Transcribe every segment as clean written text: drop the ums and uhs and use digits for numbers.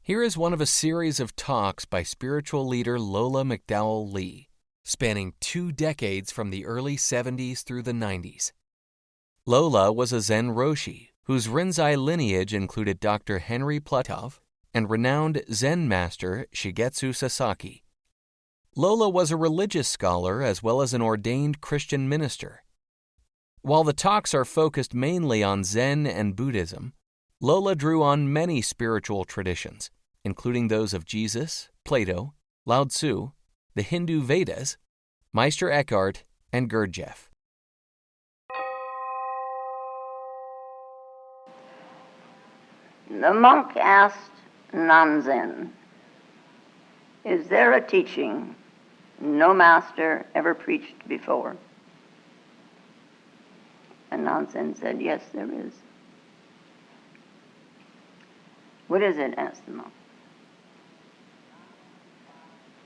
Here is one of a series of talks by spiritual leader Lola McDowell Lee, spanning 2 decades from the early 70s through the 90s. Lola was a Zen Roshi, whose Rinzai lineage included Dr. Henry Platov and renowned Zen master Shigetsu Sasaki. Lola was a religious scholar as well as an ordained Christian minister. While the talks are focused mainly on Zen and Buddhism, Lola drew on many spiritual traditions, including those of Jesus, Plato, Lao Tzu, the Hindu Vedas, Meister Eckhart, and Gurdjieff. The monk asked non-Zen, "Is there a teaching no master ever preached before?" And non-Zen said, "Yes, there is." "What is it?" asked the monk.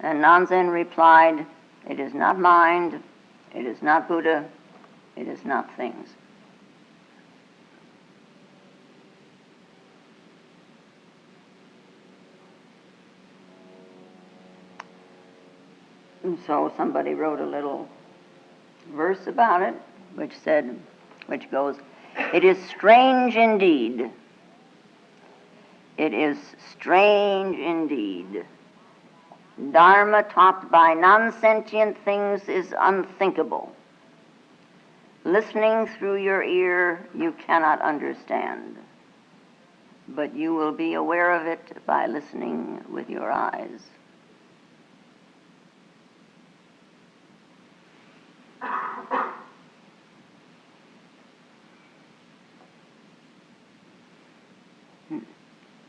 And non-Zen replied, "It is not mind, it is not Buddha, it is not things." And so somebody wrote a little verse about it, which goes, "It is strange indeed. It is strange indeed. Dharma taught by non-sentient things is unthinkable. Listening through your ear, you cannot understand, but you will be aware of it by listening with your eyes."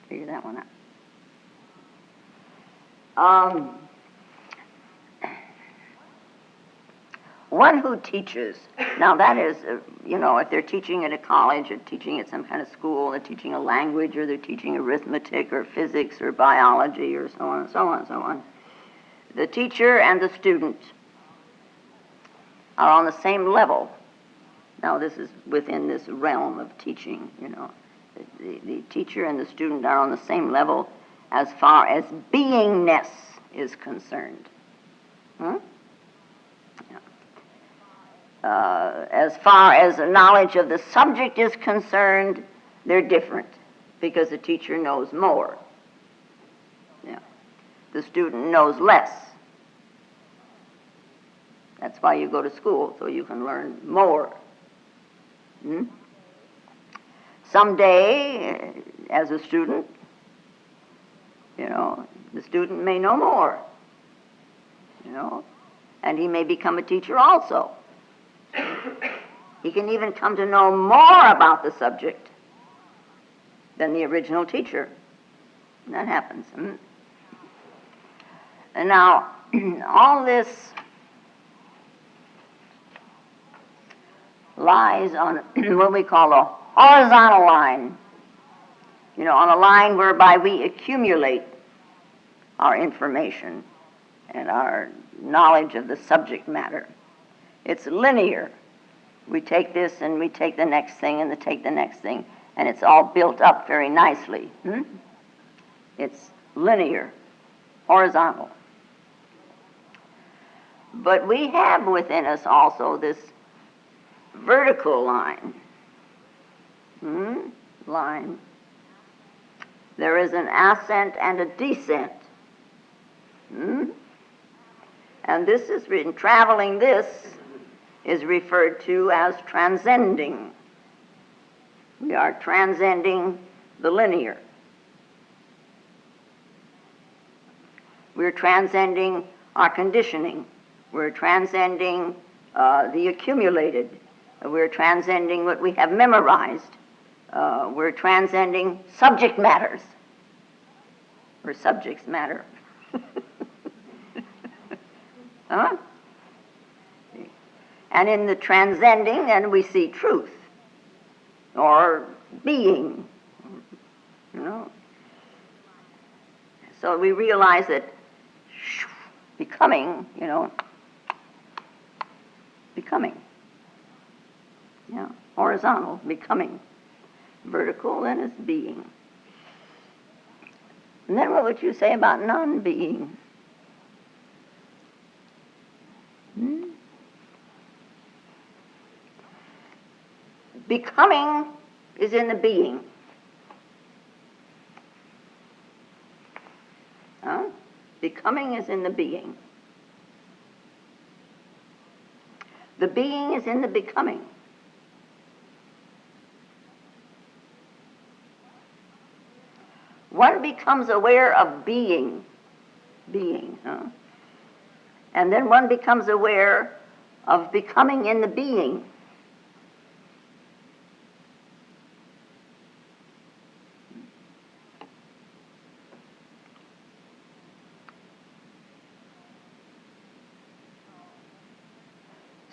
Figure that one out. One who teaches, now that is, if they're teaching at a college or teaching at some kind of school, they're teaching a language or they're teaching arithmetic or physics or biology or so on and so on and so on. The teacher and the student are on the same level. Now this is within this realm of teaching, The teacher and the student are on the same level as far as beingness is concerned. As far as knowledge of the subject is concerned, they're different because the teacher knows more. The student knows less. That's why you go to school, so you can learn more. Someday, as a student, the student may know more, and he may become a teacher also. He can even come to know more about the subject than the original teacher. And that happens. And now, all this lies on what we call a horizontal line, on a line whereby we accumulate our information and our knowledge of the subject matter. It's linear. We take this and we take the next thing and take the next thing, and it's all built up very nicely. It's linear, horizontal. But we have within us also this vertical line. There is an ascent and a descent. And this is written, traveling this is referred to as transcending. We are transcending the linear. We're transcending our conditioning. We're transcending the accumulated. We're transcending what we have memorized. We're transcending subject matters, or subjects matter. And in the transcending, then we see truth, or being, So we realize that becoming, horizontal, becoming. Vertical, then is being. And then what would you say about non-being? Becoming is in the being. Becoming is in the being. The being is in the becoming. One becomes aware of being, and then one becomes aware of becoming in the being.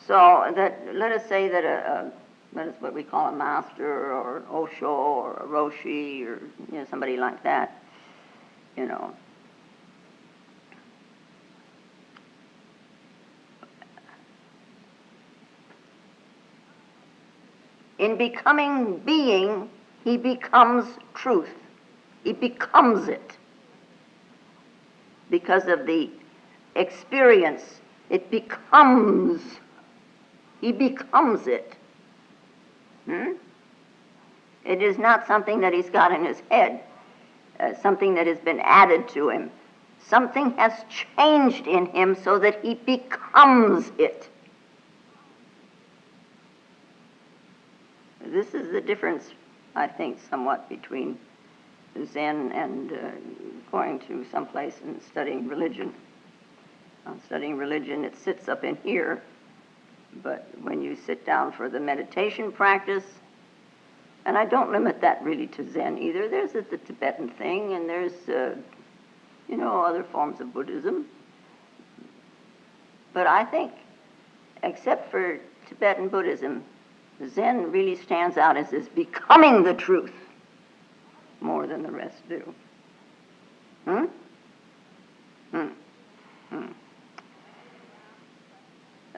So that, let us say that that is what we call a master or an Osho or a Roshi or somebody like that, In becoming being, he becomes truth. He becomes it. Because of the experience, it becomes. He becomes it. It is not something that he's got in his head, something that has been added to him. Something has changed in him so that he becomes it. This is the difference, I think, somewhat between Zen and going to someplace and studying religion. Studying religion, it sits up in here, but when you sit down for the meditation practice, and I don't limit that really to Zen either. There's the Tibetan thing, and there's, other forms of Buddhism. But I think, except for Tibetan Buddhism, Zen really stands out as becoming the truth more than the rest do.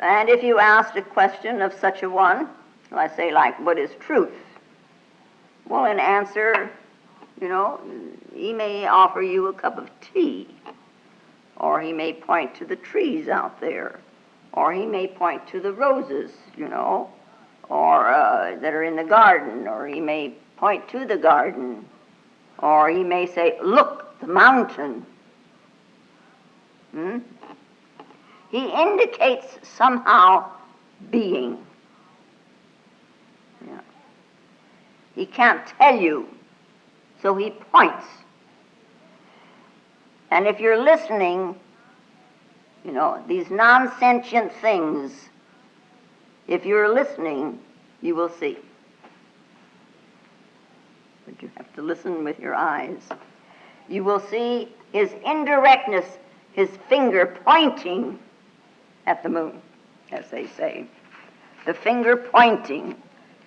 And if you asked a question of such a one, I say, like, what is truth? Well, in answer, he may offer you a cup of tea, or he may point to the trees out there, or he may point to the roses, or that are in the garden, or he may point to the garden, or he may say, look, the mountain. He indicates somehow being. He can't tell you, so he points. And if you're listening, these non-sentient things, if you're listening, you will see. But you have to listen with your eyes. You will see his indirectness, his finger pointing at the moon, as they say. The finger pointing.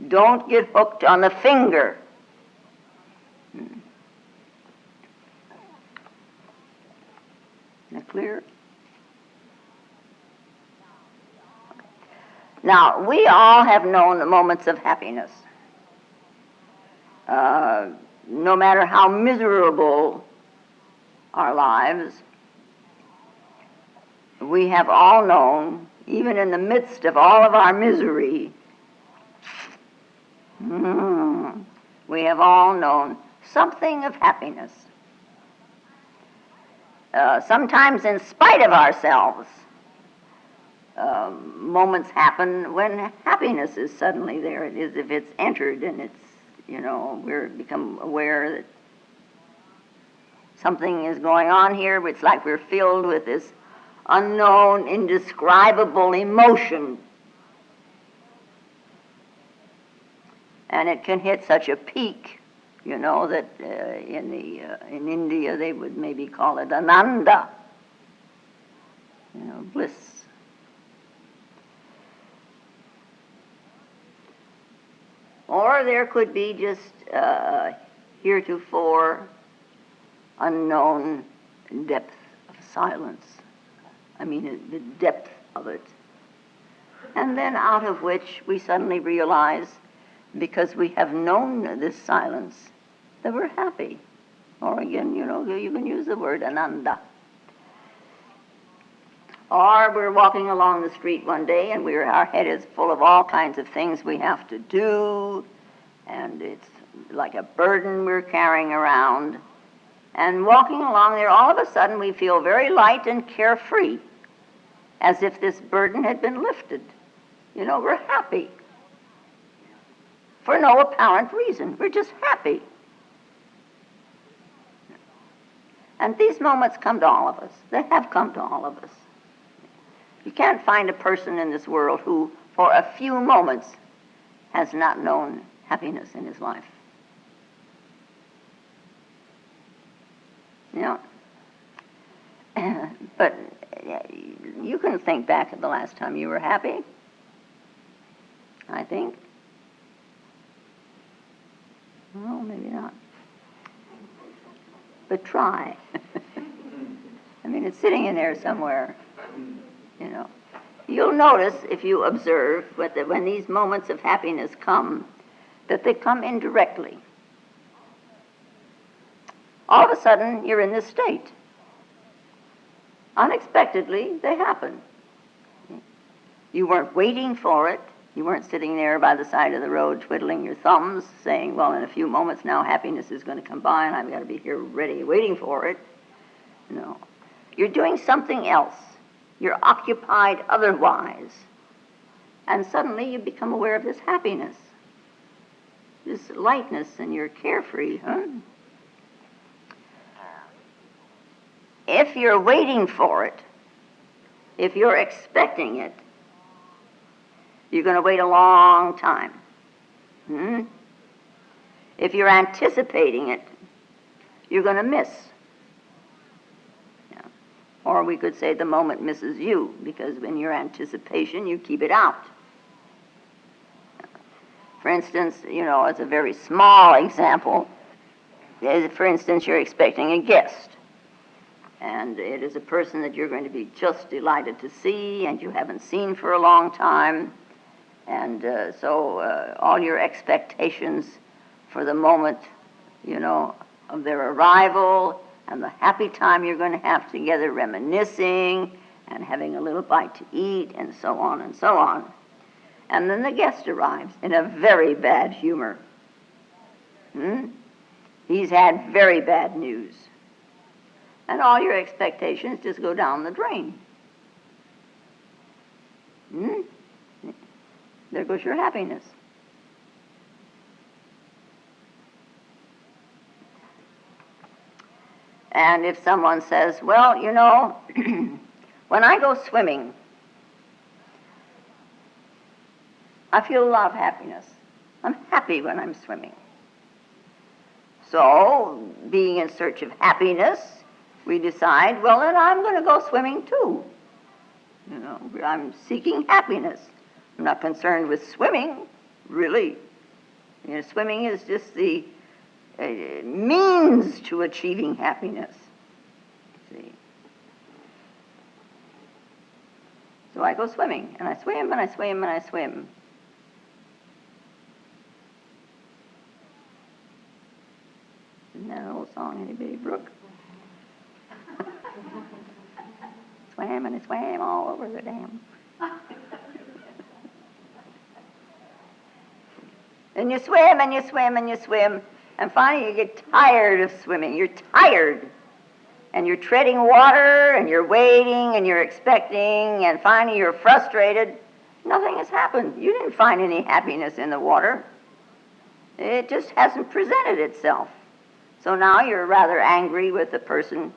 Don't get hooked on the finger. Is that clear? Now, we all have known the moments of happiness. No matter how miserable our lives, we have all known, even in the midst of all of our misery, we have all known something of happiness. Sometimes in spite of ourselves, moments happen when happiness is suddenly there. It is if it's entered and it's, we're become aware that something is going on here. It's like we're filled with this unknown, indescribable emotion. And it can hit such a peak, that in India they would maybe call it ananda, bliss. Or there could be just heretofore unknown depth of silence. The depth of it. And then out of which we suddenly realize, because we have known this silence, that we're happy. Or again, you can use the word ananda. Or we're walking along the street one day and our head is full of all kinds of things we have to do, and it's like a burden we're carrying around. And walking along there, all of a sudden we feel very light and carefree, as if this burden had been lifted. We're happy. For no apparent reason. We're just happy. And these moments come to all of us. They have come to all of us. You can't find a person in this world who, for a few moments, has not known happiness in his life. But you can think back at the last time you were happy, I think. Well, maybe not. But try. I mean, it's sitting in there somewhere, You'll notice, if you observe, that when these moments of happiness come, that they come indirectly. All of a sudden, you're in this state. Unexpectedly, they happen. You weren't waiting for it. You weren't sitting there by the side of the road twiddling your thumbs, saying, well, in a few moments now happiness is going to come by and I've got to be here ready, waiting for it. No. You're doing something else. You're occupied otherwise. And suddenly you become aware of this happiness, this lightness, and you're carefree, If you're waiting for it, if you're expecting it, you're going to wait a long time. If you're anticipating it, you're going to miss. Or we could say the moment misses you, because in your anticipation, you keep it out. For instance, as a very small example, for instance, you're expecting a guest. And it is a person that you're going to be just delighted to see and you haven't seen for a long time. And so all your expectations for the moment, of their arrival and the happy time you're going to have together reminiscing and having a little bite to eat and so on and so on. And then the guest arrives in a very bad humor. He's had very bad news. And all your expectations just go down the drain. There goes your happiness. And if someone says, well, when I go swimming, I feel a lot of happiness. I'm happy when I'm swimming. So, being in search of happiness, we decide, well, then I'm going to go swimming too. I'm seeking happiness. I'm not concerned with swimming, really. Swimming is just the means to achieving happiness. See? So I go swimming, and I swim, and I swim, and I swim. Isn't that an old song, anybody, Brooke? Swam and I swam all over the dam. And you swim and you swim and you swim, and finally you get tired of swimming. You're tired. And you're treading water, and you're waiting, and you're expecting, and finally you're frustrated. Nothing has happened. You didn't find any happiness in the water. It just hasn't presented itself. So now you're rather angry with the person,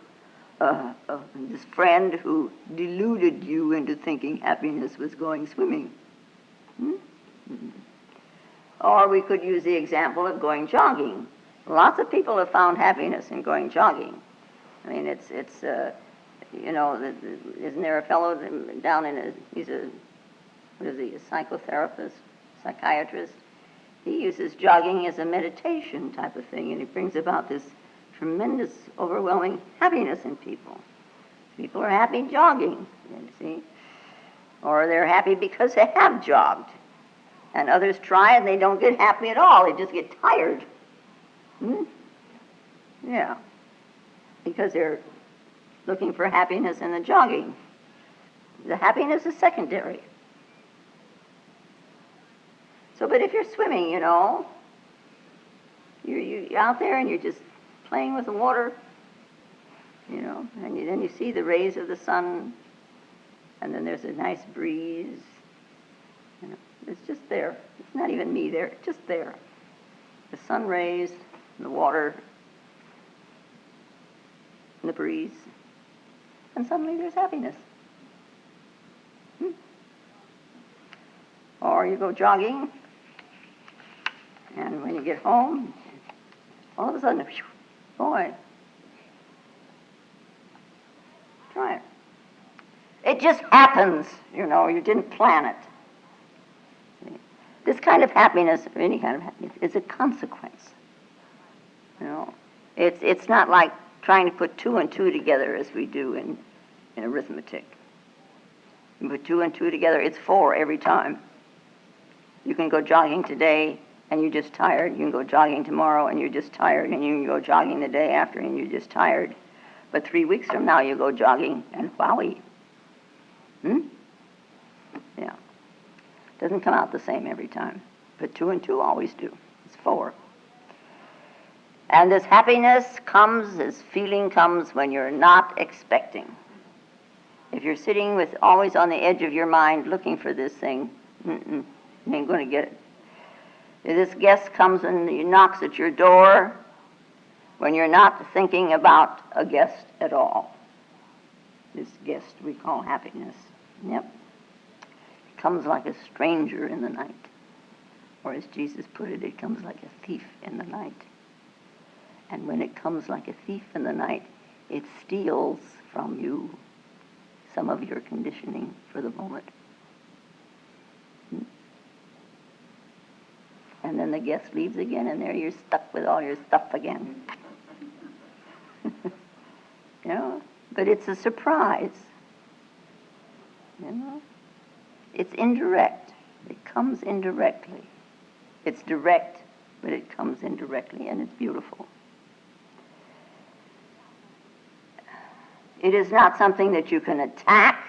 this friend who deluded you into thinking happiness was going swimming. Or we could use the example of going jogging. Lots of people have found happiness in going jogging. I mean, isn't there a fellow down he's a psychotherapist, psychiatrist? He uses jogging as a meditation type of thing, and he brings about this tremendous, overwhelming happiness in people. People are happy jogging, you see. Or they're happy because they have jogged. And others try and they don't get happy at all. They just get tired. Yeah. because they're looking for happiness in the jogging. The happiness is secondary. So, but if you're swimming, you know, you're out there and you're just playing with the water, you know, and then you see the rays of the sun, and then there's a nice breeze. You know, it's just there. It's not even me there, it's just there. The sun rays, and the water, and the breeze, and suddenly there's happiness. Or you go jogging, and when you get home, all of a sudden, whew, boy, try it. It just happens, you know, you didn't plan it. This kind of happiness, or any kind of happiness, is a consequence. You know, it's not like trying to put 2 and 2 together as we do in arithmetic. You put 2 and 2 together, it's 4 every time. You can go jogging today and you're just tired. You can go jogging tomorrow and you're just tired. And you can go jogging the day after and you're just tired. But 3 weeks from now you go jogging and wowie. Yeah. Doesn't come out the same every time. But 2 and 2 always do. It's 4. And this happiness comes, this feeling comes when you're not expecting. If you're sitting with always on the edge of your mind looking for this thing, you ain't going to get it. If this guest comes and he knocks at your door when you're not thinking about a guest at all. This guest we call happiness. Yep. It comes like a stranger in the night. Or as Jesus put it, it comes like a thief in the night. And when it comes like a thief in the night, it steals from you some of your conditioning for the moment. And then the guest leaves again, and there you're stuck with all your stuff again. You know? But it's a surprise. You know? It's indirect. It comes indirectly. It's direct, but it comes indirectly, and it's beautiful. It is not something that you can attack.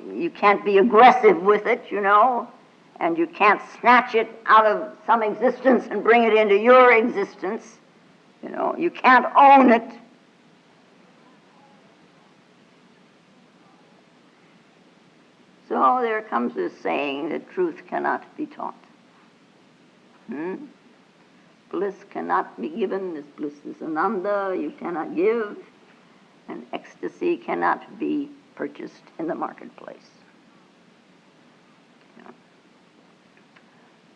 You can't be aggressive with it, you know, and you can't snatch it out of some existence and bring it into your existence. You know, you can't own it. So there comes this saying that truth cannot be taught. Bliss cannot be given. This bliss is ananda, you cannot give. And ecstasy cannot be purchased in the marketplace. You know.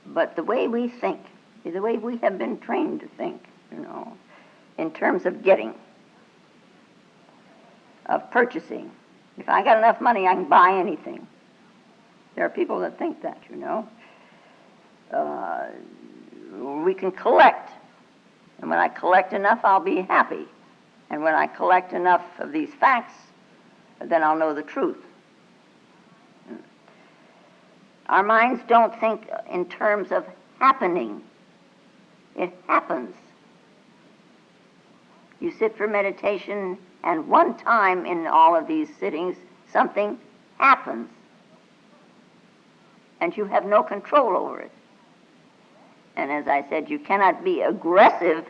But the way we think, the way we have been trained to think, you know, in terms of getting, of purchasing. If I got enough money, I can buy anything. There are people that think that, you know. We can collect. And when I collect enough, I'll be happy. And when I collect enough of these facts, then I'll know the truth. Our minds don't think in terms of happening. It happens. You sit for meditation, and one time in all of these sittings, something happens. And you have no control over it. And as I said, you cannot be aggressive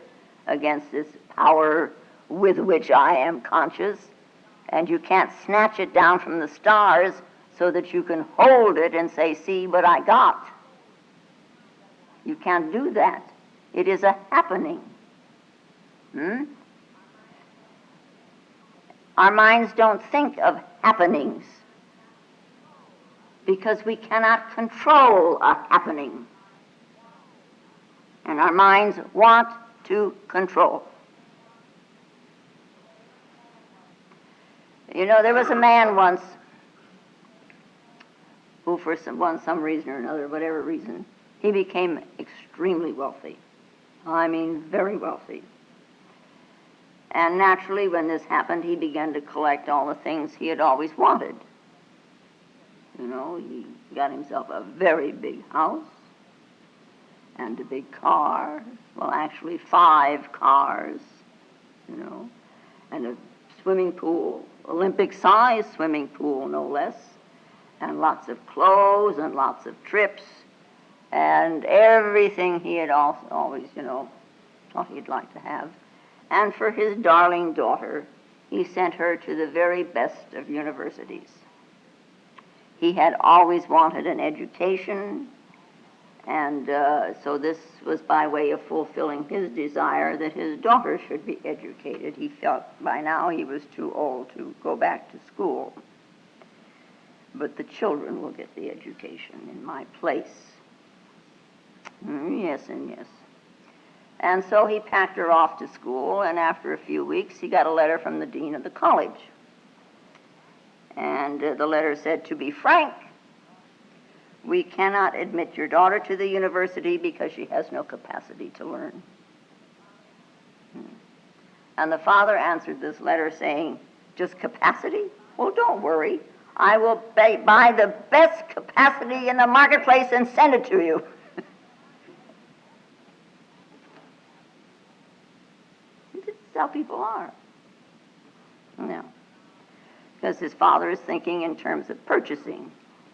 against this power with which I am conscious, and you can't snatch it down from the stars so that you can hold it and say, see what I got. You can't do that. It is a happening. Our minds don't think of happenings because we cannot control a happening. And our minds want to control. You know, there was a man once who, for some reason or another, whatever reason, he became extremely wealthy. I mean, very wealthy. And naturally, when this happened, he began to collect all the things he had always wanted. You know, he got himself a very big house and a big car. Well, actually 5 cars, you know. and a swimming pool, Olympic-sized swimming pool, no less, and lots of clothes and lots of trips, and everything he had always, thought he'd like to have. And for his darling daughter, he sent her to the very best of universities. He had always wanted an education, and so this was by way of fulfilling his desire that his daughter should be educated. He felt by now he was too old to go back to school. But the children will get the education in my place. Yes and yes. And so he packed her off to school, and after a few weeks he got a letter from the dean of the college. And the letter said, "To be frank, we cannot admit your daughter to the university because she has no capacity to learn." And the father answered this letter saying, "Just capacity? Well, don't worry. I will buy the best capacity in the marketplace and send it to you." This is how people are. No. Because his father is thinking in terms of purchasing.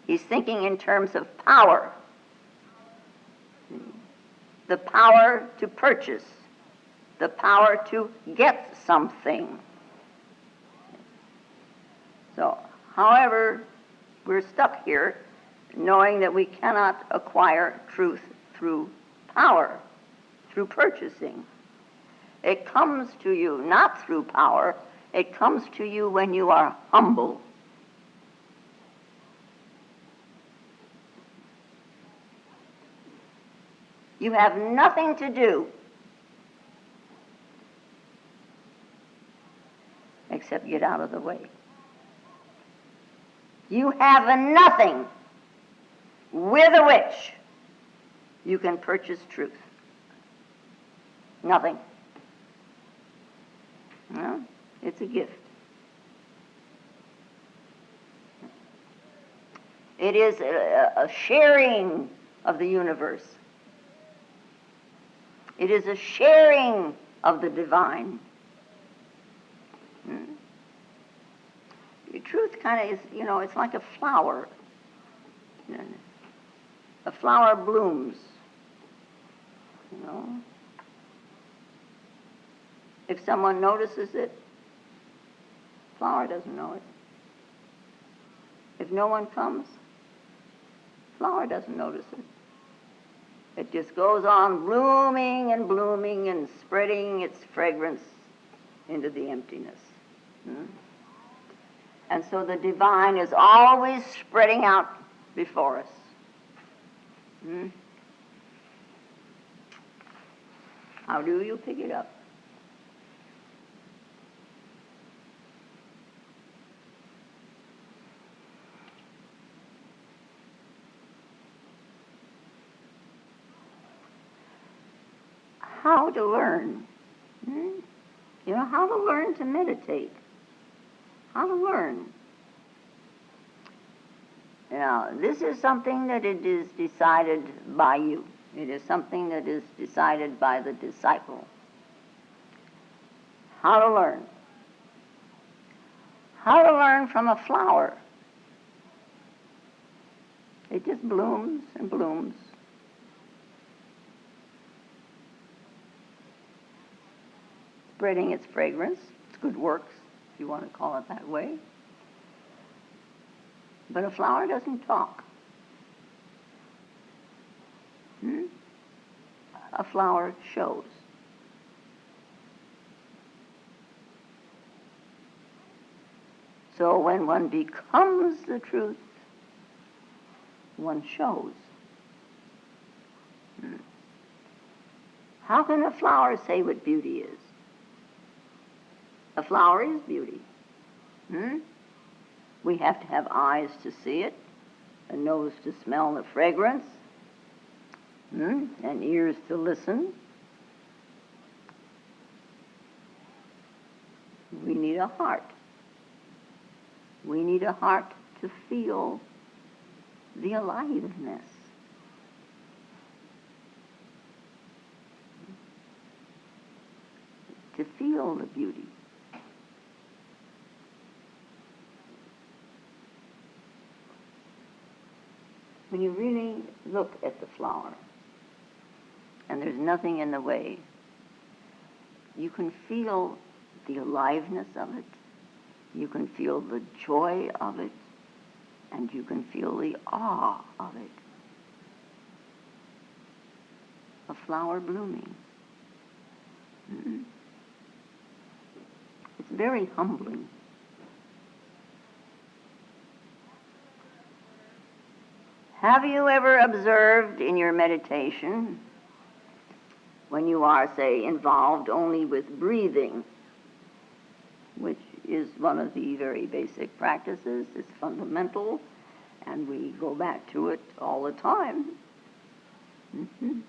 He's thinking in terms of power. The power to purchase. The power to get something. So, however, we're stuck here knowing that we cannot acquire truth through power, through purchasing. It comes to you not through power, it comes to you when you are humble. You have nothing to do except get out of the way. You have nothing with which you can purchase truth. Nothing. No, it's a gift. It is a sharing of the universe. It is a sharing of the divine. The truth kind of is, it's like a flower. A flower blooms, If someone notices it, the flower doesn't know it. If no one comes, the flower doesn't notice it. It just goes on blooming and blooming and spreading its fragrance into the emptiness. And so the divine is always spreading out before us. How do you pick it up? How to learn. How to learn to meditate. How to learn. Now, this is something that it is decided by you. It is something that is decided by the disciple. How to learn. How to learn from a flower. It just blooms and blooms. Spreading its fragrance. It's good works, if you want to call it that way. But a flower doesn't talk. A flower shows. So when one becomes the truth, one shows. How can a flower say what beauty is? A flower is beauty. We have to have eyes to see it, a nose to smell the fragrance, and ears to listen. We need a heart. We need a heart to feel the aliveness. To feel the beauty. when you really look at the flower, and there's nothing in the way, you can feel the aliveness of it, you can feel the joy of it, and you can feel the awe of it. A flower blooming. Mm-hmm. It's very humbling. Have you ever observed in your meditation, when you are, say, involved only with breathing, which is one of the very basic practices, it's fundamental, and we go back to it all the time. Mm-hmm.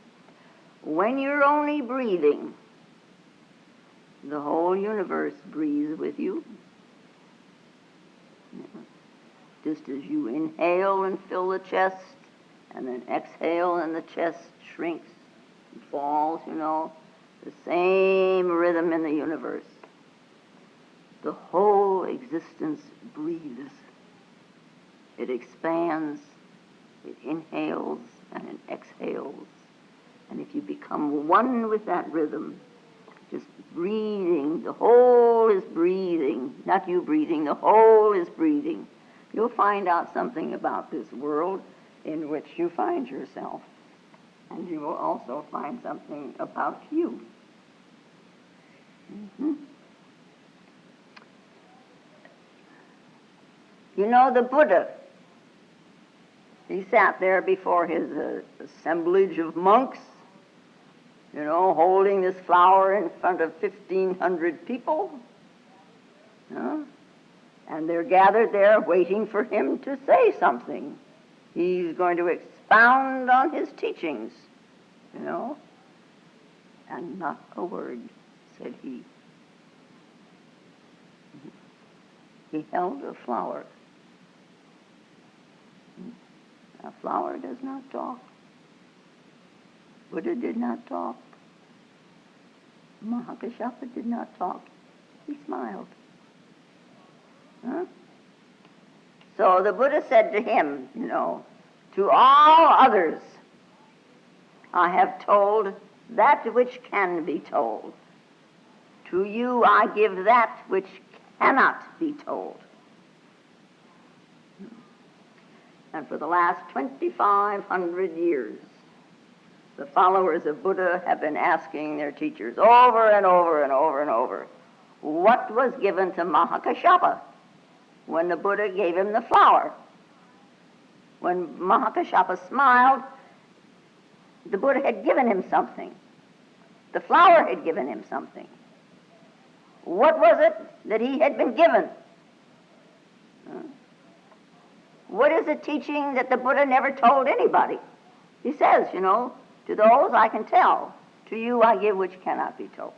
When you're only breathing, the whole universe breathes with you. Just as you inhale and fill the chest, and then exhale and the chest shrinks and falls, the same rhythm in the universe. The whole existence breathes. It expands, it inhales, and it exhales. And if you become one with that rhythm, just breathing, the whole is breathing, not you breathing, the whole is breathing, you'll find out something about this world in which you find yourself. And you will also find something about you. Mm-hmm. The Buddha, he sat there before his assemblage of monks, holding this flower in front of 1,500 people. And they're gathered there waiting for him to say something. He's going to expound on his teachings, And not a word said he. He held a flower. A flower does not talk. Buddha did not talk. Mahakashapa did not talk. He smiled. So the Buddha said to him, to all others, I have told that which can be told. To you I give that which cannot be told. And for the last 2,500 years, the followers of Buddha have been asking their teachers over and over and over and over, what was given to Mahakashapa when the Buddha gave him the flower? When Mahakashapa smiled, the Buddha had given him something. The flower had given him something. What was it that he had been given? What is the teaching that the Buddha never told anybody? He says, to those I can tell. To you I give which cannot be told.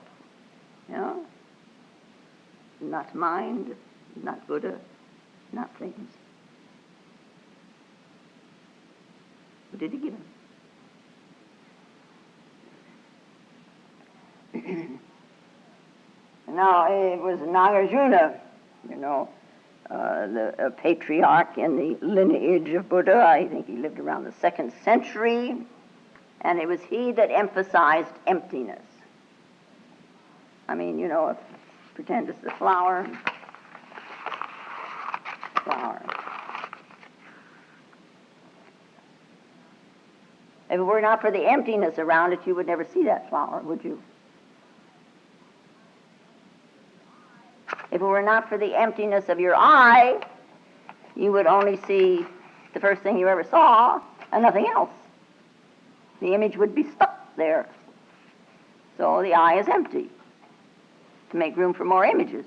Not mind, not Buddha, not things. What did he give him? Now, it was Nagarjuna, the patriarch in the lineage of Buddha. I think he lived around the 2nd century. And it was he that emphasized emptiness. I mean, pretend it's the flower. If it were not for the emptiness around it, you would never see that flower, would you? If it were not for the emptiness of your eye, you would only see the first thing you ever saw and nothing else. The image would be stuck there. So the eye is empty to make room for more images.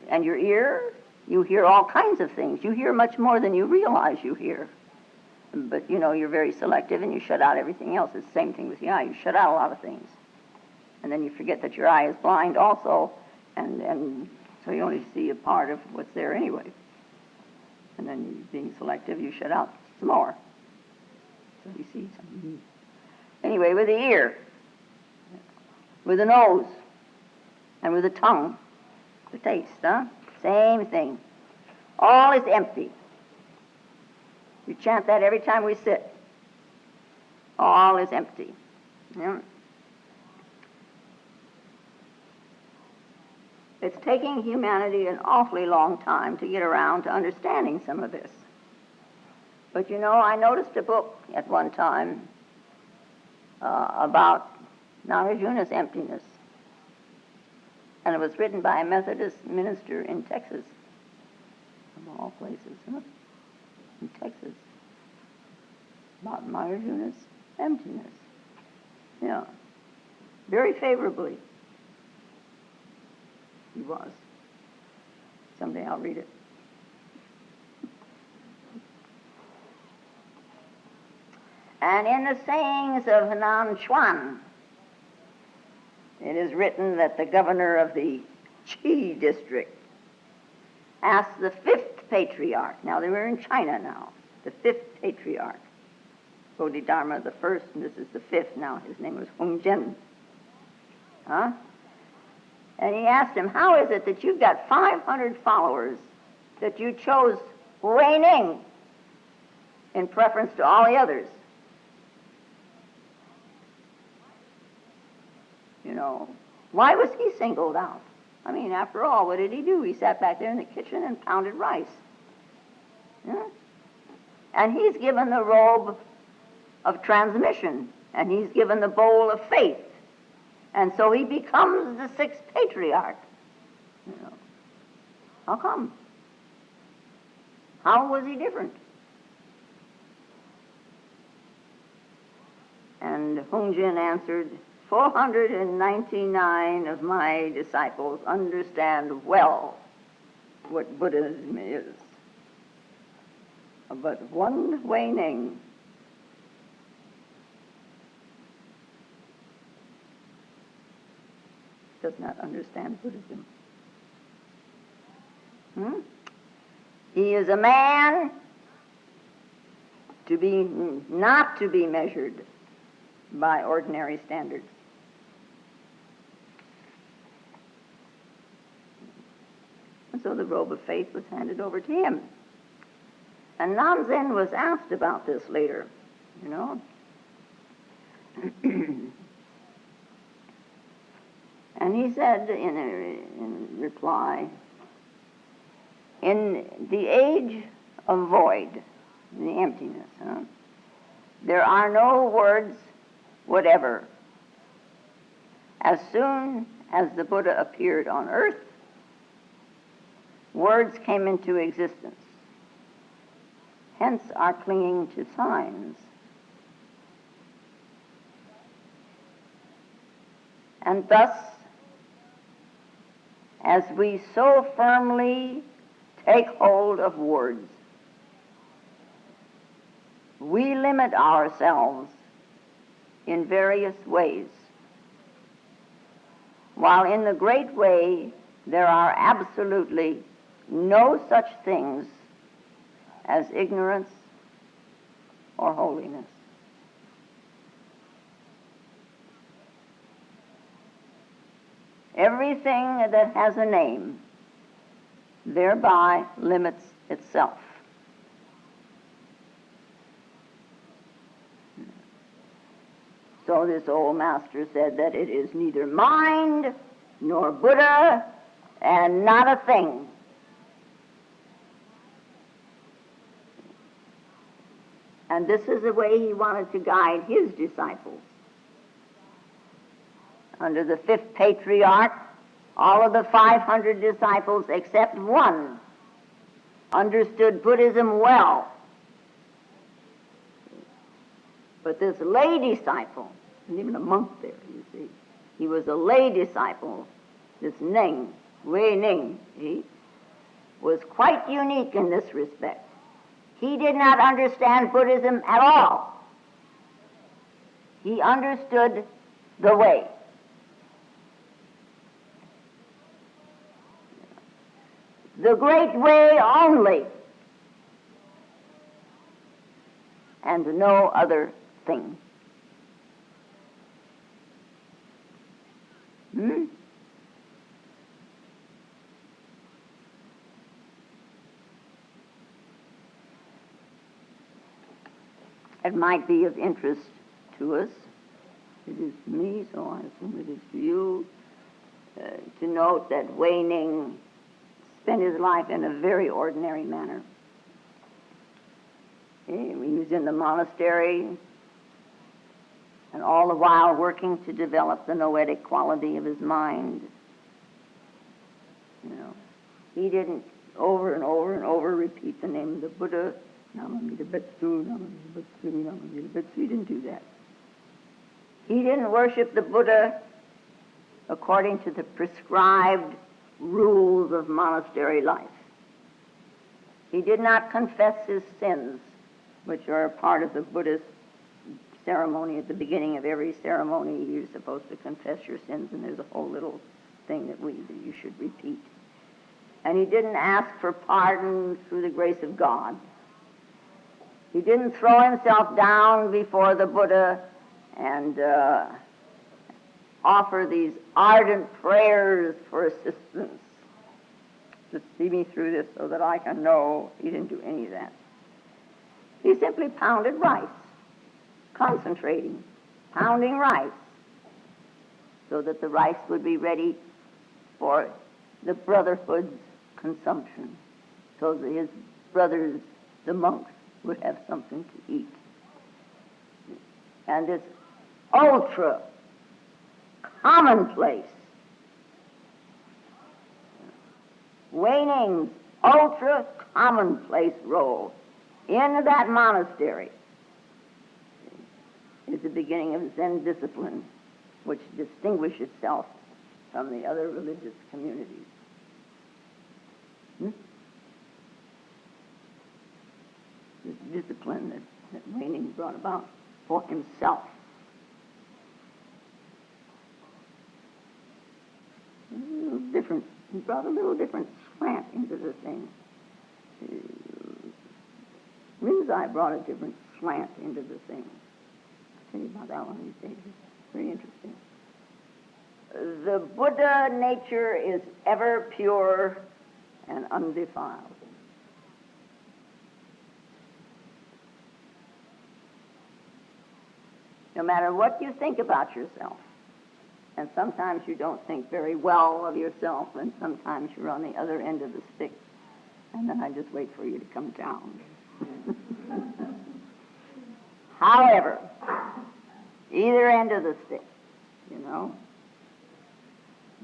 And your ear, you hear all kinds of things. You hear much more than you realize you hear. But, you're very selective and you shut out everything else. It's the same thing with the eye. You shut out a lot of things. And then you forget that your eye is blind also, and so you only see a part of what's there anyway. And then being selective, you shut out some more. So you see something. Anyway, with the ear, with the nose, and with the tongue, the taste, Same thing. All is empty. We chant that every time we sit. All is empty. Yeah. It's taking humanity an awfully long time to get around to understanding some of this. But you know, I noticed a book at one time about Nagarjuna's emptiness. And it was written by a Methodist minister in Texas, of all places, huh? In Texas, about Nagarjuna's emptiness. Yeah, very favorably he was. Someday I'll read it. And in the sayings of Nan Chuan, it is written that the governor of the Qi district asked the fifth patriarch, now they were in China now, the fifth patriarch, Bodhidharma the first, and this is the fifth now, his name was Hung Jin. Huh? And he asked him, how is it that you've got 500 followers that you chose Wei Ning in preference to all the others? You know, why was he singled out? I mean, after all, what did he do? He sat back there in the kitchen and pounded rice. Yeah? And he's given the robe of transmission, and he's given the bowl of faith. And so he becomes the sixth patriarch. You know, how come? How was he different? And Hung Jin answered, 499 of my disciples understand well what Buddhism is. But one Wei Ning does not understand Buddhism. He is a man not to be measured by ordinary standards. And so the robe of faith was handed over to him. And Nanzen was asked about this later, you know. And he said in reply, in the age of void, the emptiness, there are no words whatever. As soon as the Buddha appeared on earth, words came into existence. Hence our clinging to signs. And thus, as we so firmly take hold of words, we limit ourselves in various ways, while in the great way there are absolutely no such things as ignorance or holiness. Everything that has a name thereby limits itself. So this old master said that it is neither mind nor Buddha and not a thing. And this is the way he wanted to guide his disciples. Under the fifth patriarch, all of the 500 disciples except one understood Buddhism well. But this lay disciple, and even a monk there, you see, he was a lay disciple, this Ning, Wei Ning, he was quite unique in this respect. He did not understand Buddhism at all. He understood the way. The great way only, and no other thing. It might be of interest to us. It is to me, so I assume it is to you, to note that Wei Ning spent his life in a very ordinary manner. He was in the monastery, and all the while working to develop the noetic quality of his mind. He didn't over and over and over repeat the name of the Buddha. Namamita Betsu, Namamita Betsu, Namamita Betsu. He didn't do that. He didn't worship the Buddha according to the prescribed rules of monastery life. He did not confess his sins, which are a part of the Buddhist ceremony. At the beginning of every ceremony, you're supposed to confess your sins, and there's a whole little thing that you should repeat. And he didn't ask for pardon through the grace of God. He didn't throw himself down before the Buddha and offer these ardent prayers for assistance. Just see me through this so that I can know. He didn't do any of that. He simply pounded rice, concentrating, pounding rice, so that the rice would be ready for the brotherhood's consumption, so that his brothers, the monks, would have something to eat. And this ultra commonplace, Wei Ning's ultra commonplace role in that monastery is the beginning of Zen discipline, which distinguishes itself from the other religious communities. This discipline that Wei Ning brought about for himself. A little different. He brought a little different slant into the thing. Rinzai brought a different slant into the thing. I'll tell you about that one these days. It's very interesting. The Buddha nature is ever pure and undefiled. No matter what you think about yourself, and sometimes you don't think very well of yourself, and sometimes you're on the other end of the stick, and then I just wait for you to come down. However, either end of the stick,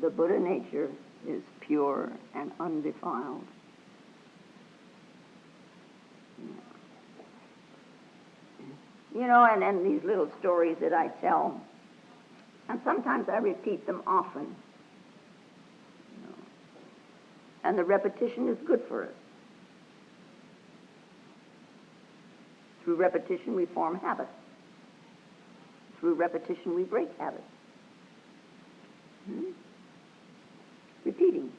the Buddha nature is pure and undefiled. And these little stories that I tell, and sometimes I repeat them often. And the repetition is good for us. Through repetition, we form habits. Through repetition, we break habits. Repeating.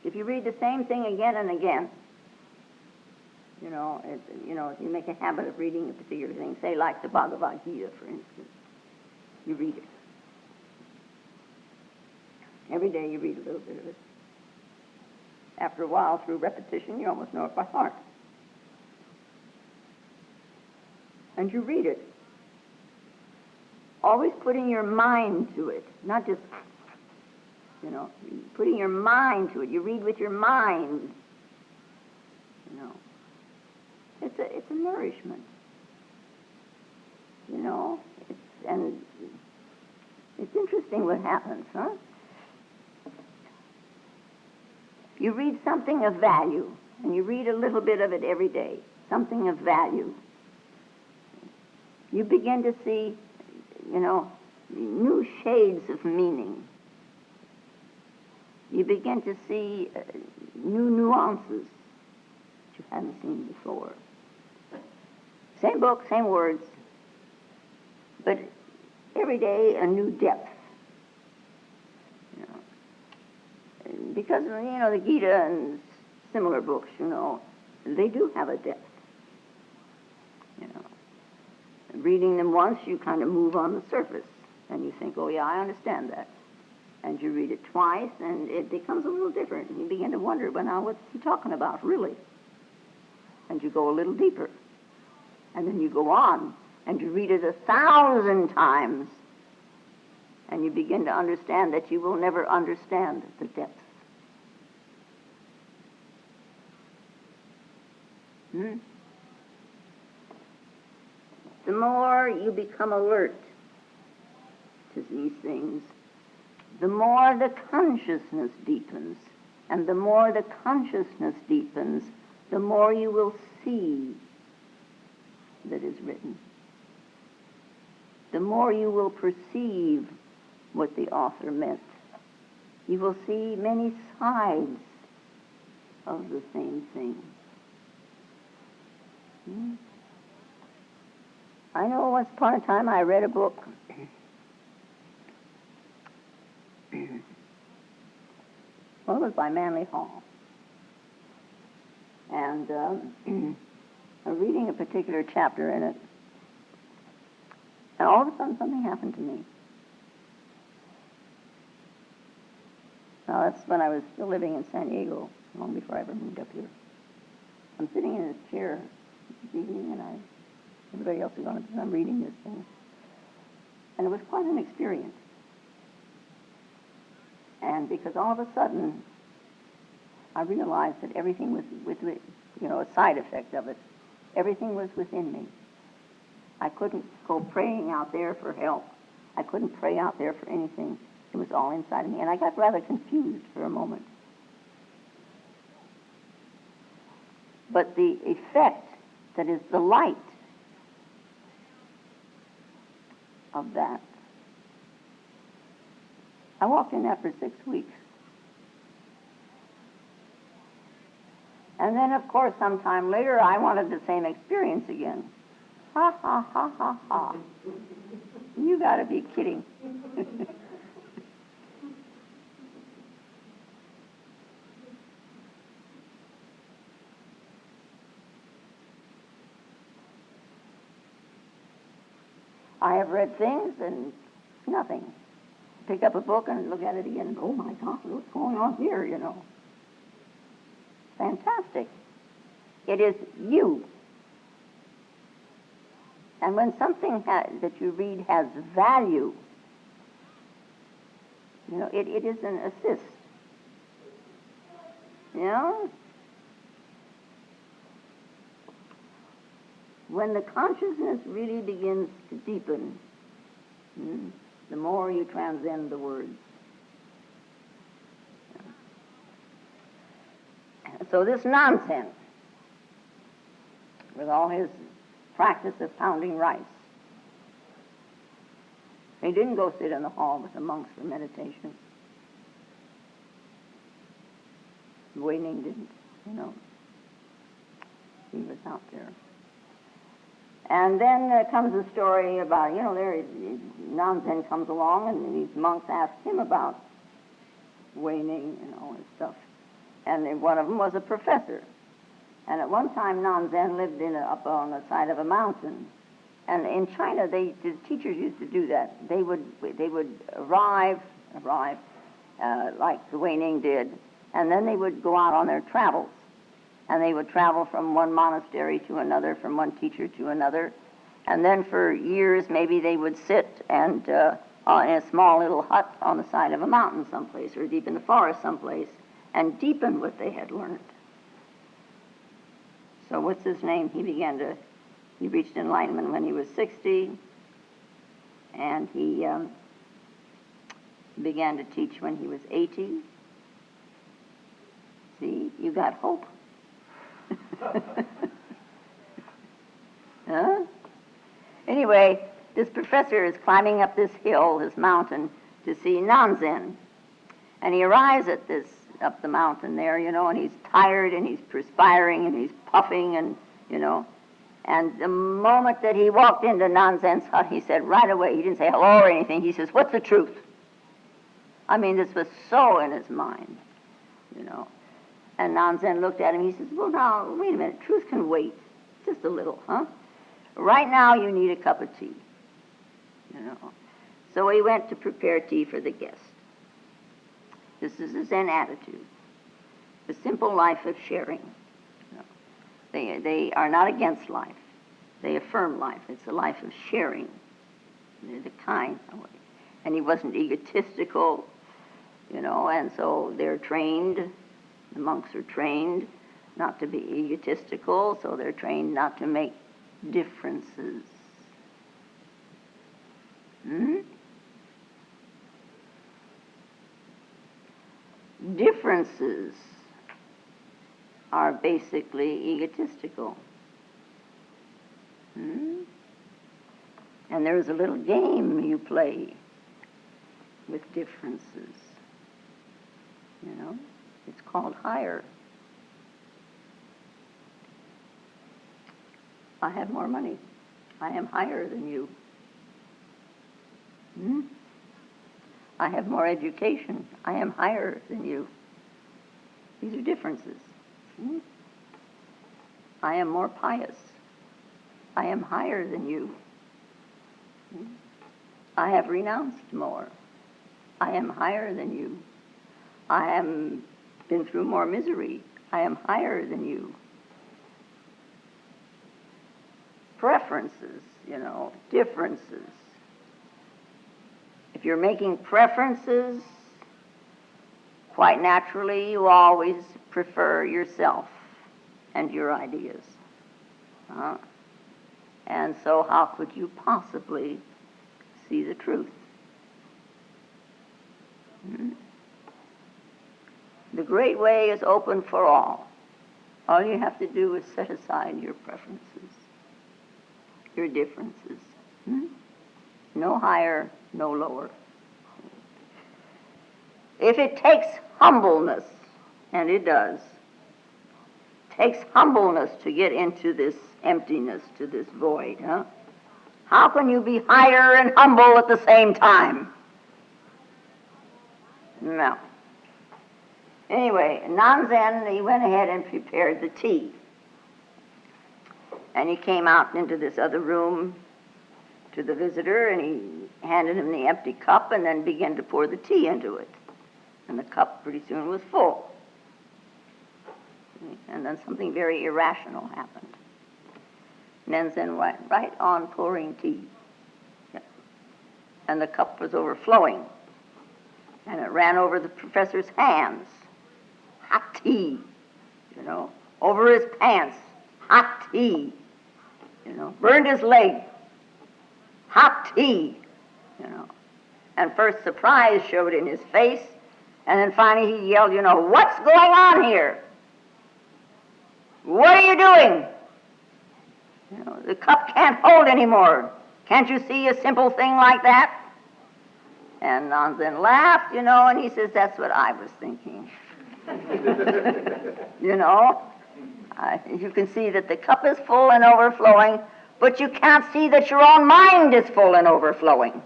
If you read the same thing again and again, if you make a habit of reading a particular thing, say like the Bhagavad Gita, for instance, you read it. Every day you read a little bit of it. After a while, through repetition, you almost know it by heart. And you read it, always putting your mind to it, not just, putting your mind to it. You read with your mind, It's a nourishment, and it's interesting what happens, huh? You read something of value, and you read a little bit of it every day, something of value. You begin to see, new shades of meaning. You begin to see new nuances that you hadn't seen before. Same book, same words, but every day a new depth. Because, the Gita and similar books, they do have a depth. Reading them once, you kind of move on the surface, and you think, oh yeah, I understand that. And you read it twice, and it becomes a little different. And you begin to wonder, well, now what's he talking about, really? and you go a little deeper. And then you go on, and you read it 1,000 times, and you begin to understand that you will never understand the depth. The more you become alert to these things, the more the consciousness deepens. And the more the consciousness deepens, the more you will see that is written. The more you will perceive what the author meant. You will see many sides of the same thing. I know once upon a time I read a book. Well, it was by Manly Hall. And I'm reading a particular chapter in it. And all of a sudden something happened to me. Now, that's when I was still living in San Diego, long before I ever moved up here. I'm sitting in a chair this evening, and everybody else is on it, and I'm reading this thing. And it was quite an experience. And because all of a sudden, I realized that everything was, a side effect of it, everything was within me. I couldn't go praying out there for help. I couldn't pray out there for anything. It was all inside of me. And I got rather confused for a moment. But the effect that is the light of that, I walked in that for 6 weeks. And then, of course, sometime later, I wanted the same experience again. Ha, ha, ha, ha, ha. You got to be kidding. I have read things and nothing. Pick up a book and look at it again and, oh my God, what's going on here, Fantastic. It is you. And when something that you read has value, it is an assist. When the consciousness really begins to deepen, the more you transcend the words. So this nonsense, with all his practice of pounding rice, he didn't go sit in the hall with the monks for meditation. Wei-Ning didn't, He was out there. And then comes the story about, Nanzen comes along and these monks ask him about Wei-Ning and all this stuff. And one of them was a professor. And at one time, Nanzen lived up on the side of a mountain. And in China, the teachers used to do that. They would arrive like the Wei-Ning did, and then they would go out on their travels. And they would travel from one monastery to another, from one teacher to another. And then for years, maybe they would sit and in a small little hut on the side of a mountain someplace, or deep in the forest someplace, and deepen what they had learned. So what's his name? He reached enlightenment when he was 60, and he began to teach when he was 80. See, you got hope. Huh? Anyway, this professor is climbing up this hill, this mountain, to see Nanzen. And he arrives up the mountain there, and he's tired and he's perspiring and he's puffing and, And the moment that he walked into Nanzen's hut, he said right away, he didn't say hello or anything, he says, "What's the truth?" I mean, this was so in his mind, And Nanzen looked at him, he says, "Well, now, wait a minute, truth can wait. Just a little, huh? Right now you need a cup of tea." So he went to prepare tea for the guest. This is a Zen attitude, the simple life of sharing. They are not against life. They affirm life. It's a life of sharing. They're the kind. And he wasn't egotistical, and so they're trained, the monks are trained not to be egotistical, so they're trained not to make differences. Differences are basically egotistical. And there's a little game you play with differences. It's called higher. I have more money. I am higher than you. I have more education. I am higher than you. These are differences. I am more pious. I am higher than you. I have renounced more. I am higher than you. I have been through more misery. I am higher than you. Preferences, differences. If you're making preferences, quite naturally you always prefer yourself and your ideas. And so how could you possibly see the truth? The great way is open for all. All you have to do is set aside your preferences, your differences. No higher, no lower. If it takes humbleness, and it does, takes humbleness to get into this emptiness, to this void, how can you be higher and humble at the same time? No. Anyway, Nanzen, he went ahead and prepared the tea. And he came out into this other room to the visitor, and he handed him the empty cup and then began to pour the tea into it. And the cup pretty soon was full. And then something very irrational happened. Nanzen went right on pouring tea. And the cup was overflowing. And it ran over the professor's hands. Hot tea, over his pants. Hot tea, burned his leg. Hot tea, And first surprise showed in his face, and then finally he yelled, what's going on here? What are you doing? The cup can't hold anymore. Can't you see a simple thing like that? And Nanzen laughed, and he says, that's what I was thinking. You can see that the cup is full and overflowing, but you can't see that your own mind is full and overflowing.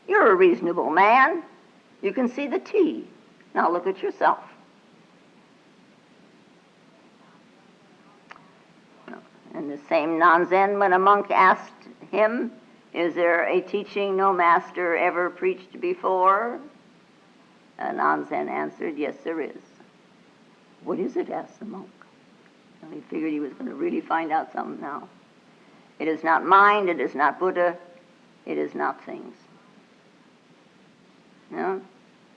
You're a reasonable man. You can see the tea. Now look at yourself. And the same Nanzen, when a monk asked him, is there a teaching no master ever preached before? And Nanzen answered, yes, there is. What is it? Asked the monk. And he figured he was going to really find out something now. It is not mind, it is not Buddha, it is not things.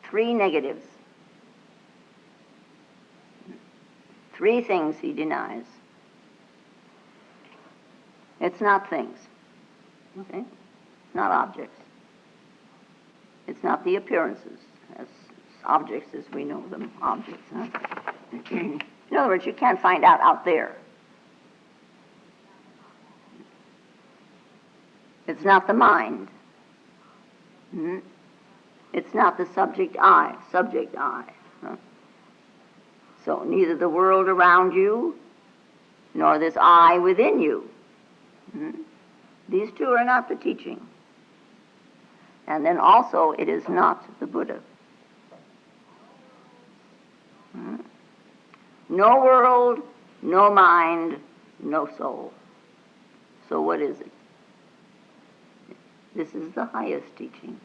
3 negatives. 3 things he denies. It's not things. Okay? It's not objects. It's not the appearances, as objects as we know them, objects. In other words, you can't find out there. It's not the mind. It's not the subject I. So neither the world around you, nor this I within you. These 2 are not the teaching. And then also, it is not the Buddha. No world, no mind, no soul. So what is it? This is the highest teaching.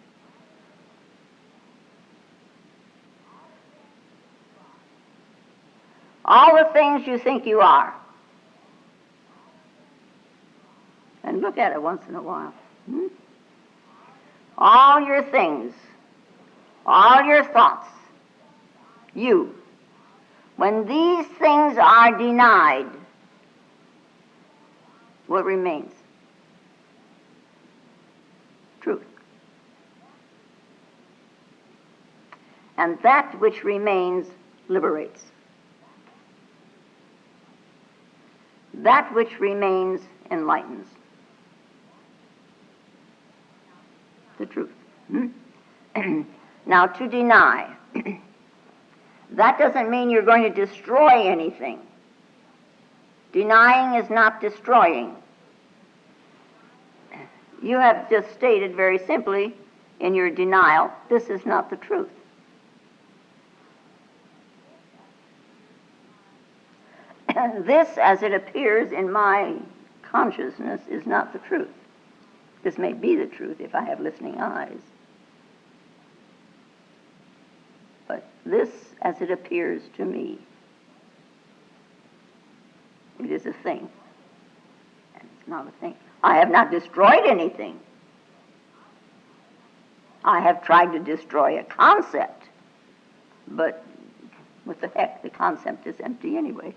all the things you think you are. And look at it once in a while. All your things, all your thoughts, you. When these things are denied, what remains? Truth. And that which remains liberates. That which remains enlightens. The truth. Now, to deny, that doesn't mean you're going to destroy anything. Denying is not destroying. You have just stated very simply in your denial, this is not the truth. This, as it appears in my consciousness, is not the truth. This may be the truth if I have listening eyes. But this, as it appears to me, it is a thing. And it's not a thing. I have not destroyed anything. I have tried to destroy a concept. But what the heck, the concept is empty anyway.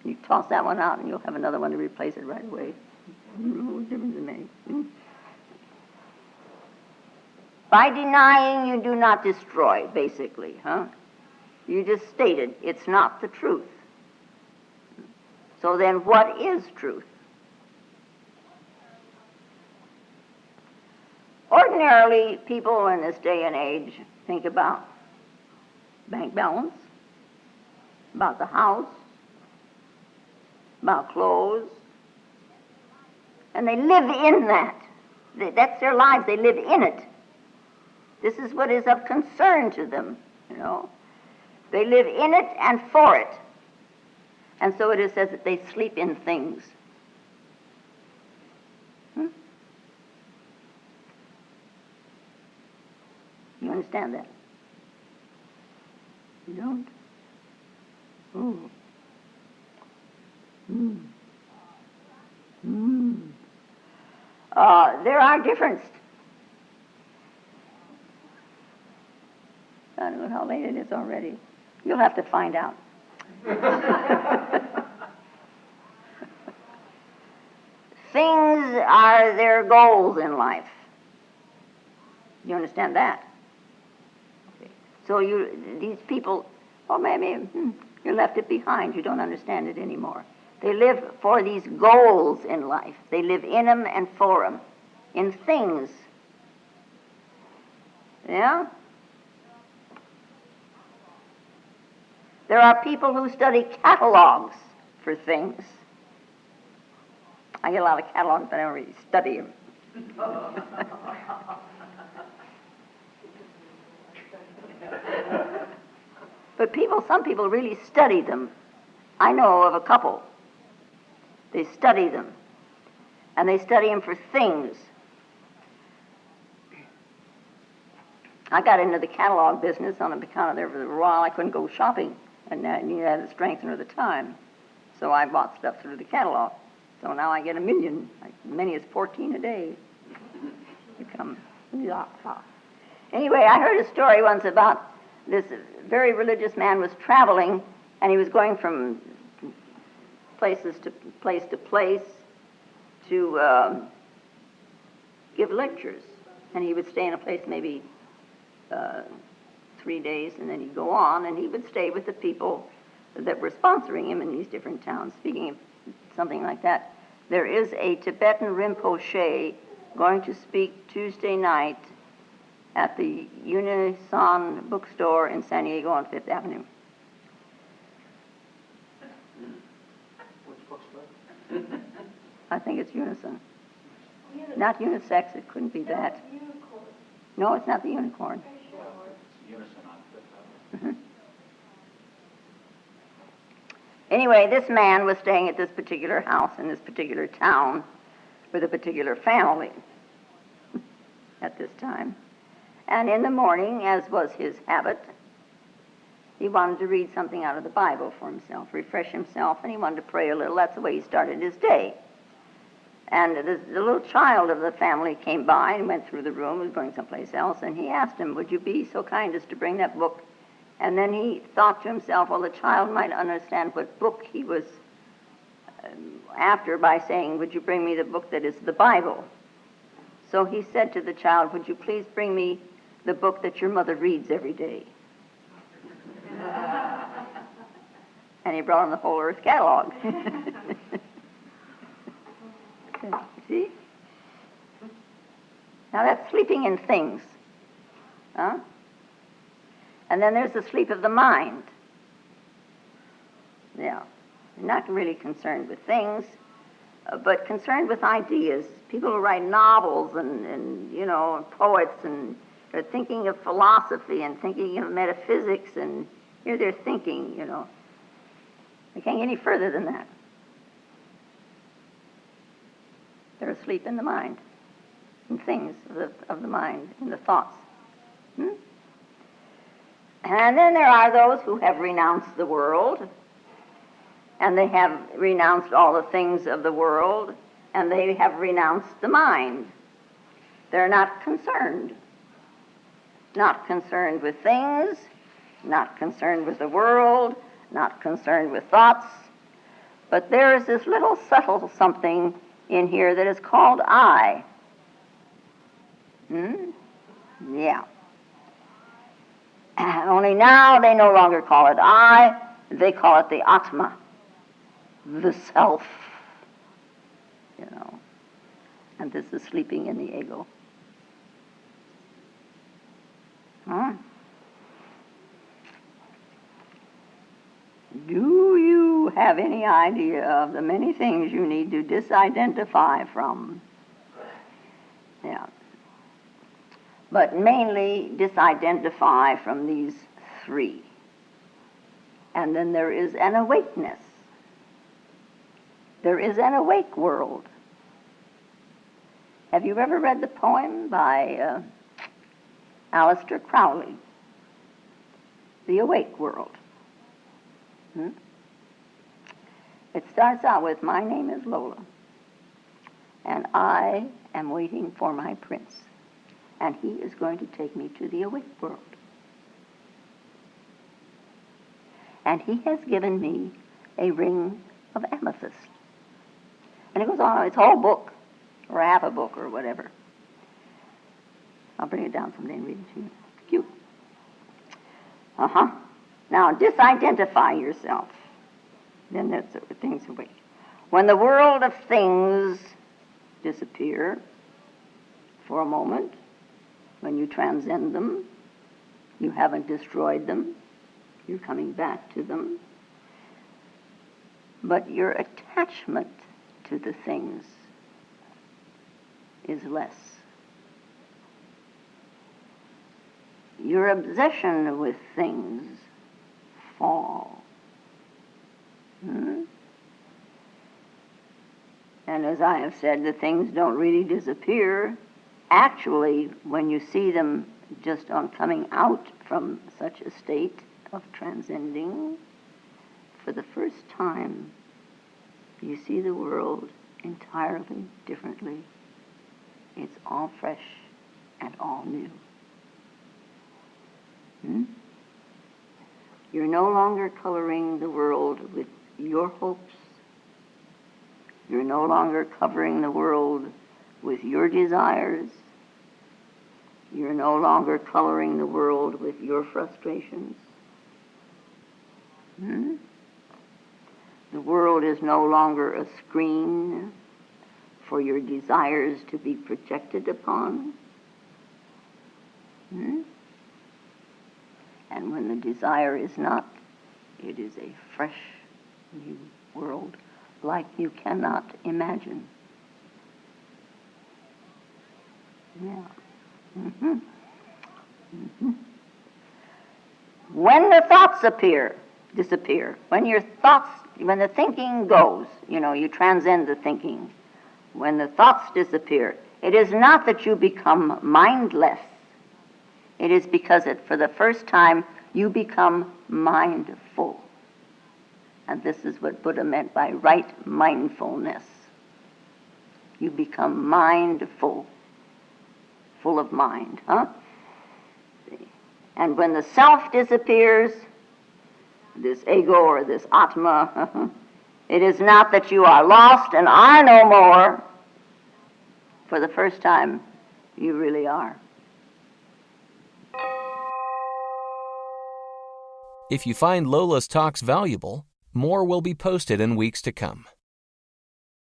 You toss that one out and you'll have another one to replace it right away. No difference in me. By denying, you do not destroy, basically, huh? You just stated it's not the truth. So then what is truth? Ordinarily, people in this day and age think about bank balance, about the house, about clothes, and they live in that. That's their lives. They live in it. This is what is of concern to them, you know. They live in it and for it. And so it is said that they sleep in things. You understand that? You don't? Ooh. There are different. I don't know how late it is already. You'll have to find out. Things are their goals in life. You understand that? Okay. So these people, or maybe you left it behind. You don't understand it anymore. They live for these goals in life. They live in them and for them, in things. Yeah? There are people who study catalogs for things. I get a lot of catalogs, but I don't really study them. But some people really study them. I know of a couple. They study them. And they study them for things. I got into the catalog business on account of there for a while I couldn't go shopping. And I needed to have the strength nor the time. So I bought stuff through the catalog. So now I get 1 million, like many as 14 a day. Anyway, I heard a story once about this very religious man was traveling, and he was going from place to place to give lectures. And he would stay in a place maybe 3 days, and then he'd go on, and he would stay with the people that were sponsoring him in these different towns. Speaking of something like that, there is a Tibetan Rinpoche going to speak Tuesday night at the Unison bookstore in San Diego on 5th Avenue. Which bookstore? I think it's Unison. Not unisex, it couldn't be that. No, it's not the Unicorn. Unison on Fifth Avenue. Anyway, this man was staying at this particular house in this particular town with a particular family at this time. And in the morning, as was his habit, He wanted to read something out of the Bible for himself, refresh himself, and he wanted to pray a little. That's the way he started his day. And the little child of the family came by and went through the room, was going someplace else, and he asked him, would you be so kind as to bring that book? And then he thought to himself, well, the child might understand what book he was after by saying, would you bring me the book that is the Bible? So he said to the child, would you please bring me the book that your mother reads every day? And he brought him the whole Earth catalog. See? Now that's sleeping in things. Huh? And then there's the sleep of the mind. Yeah. You're not really concerned with things, but concerned with ideas. People who write novels and you know, poets, and they're thinking of philosophy and thinking of metaphysics, and here they're thinking, you know. They can't get any further than that. They're asleep in the mind, in things of the mind, in the thoughts. And then there are those who have renounced the world, and they have renounced all the things of the world, and they have renounced the mind. They're not concerned. Not concerned with things, not concerned with the world, not concerned with thoughts. But there is this little subtle something in here that is called I. Yeah. Only now they no longer call it I, they call it the Atma, the self, you know. And this is sleeping in the ego. Do you have any idea of the many things you need to disidentify from? Yeah. But mainly disidentify from these three. And then there is an awakeness. There is an awake world. Have you ever read the poem by Aleister Crowley, The Awake World? It starts out with, my name is Lola, and I am waiting for my prince, and he is going to take me to the awake world. And he has given me a ring of amethyst. And it goes on, it's a whole book, or half a book, or whatever. I'll bring it down someday and read it to you. Cute. Now, disidentify yourself. Then that's things away. When the world of things disappear for a moment, when you transcend them, you haven't destroyed them, you're coming back to them, but your attachment to the things is less. Your obsession with things fall. And as I have said, the things don't really disappear. Actually, when you see them just on coming out from such a state of transcending, for the first time, you see the world entirely differently. It's all fresh and all new. You're no longer coloring the world with your hopes. You're no longer covering the world with your desires. You're no longer coloring the world with your frustrations. The world is no longer a screen for your desires to be projected upon. And when the desire is not, it is a fresh, new world like you cannot imagine. Yeah. When the thoughts disappear, when the thinking goes, you transcend the thinking. When the thoughts disappear, it is not that you become mindless. It is because for the first time You become mindful. And this is what Buddha meant by right mindfulness. You become mindful, full of mind, huh? And when the self disappears, this ego or this atma, it is not that you are lost and are no more. For the first time, you really are. If you find Lola's talks valuable, more will be posted in weeks to come.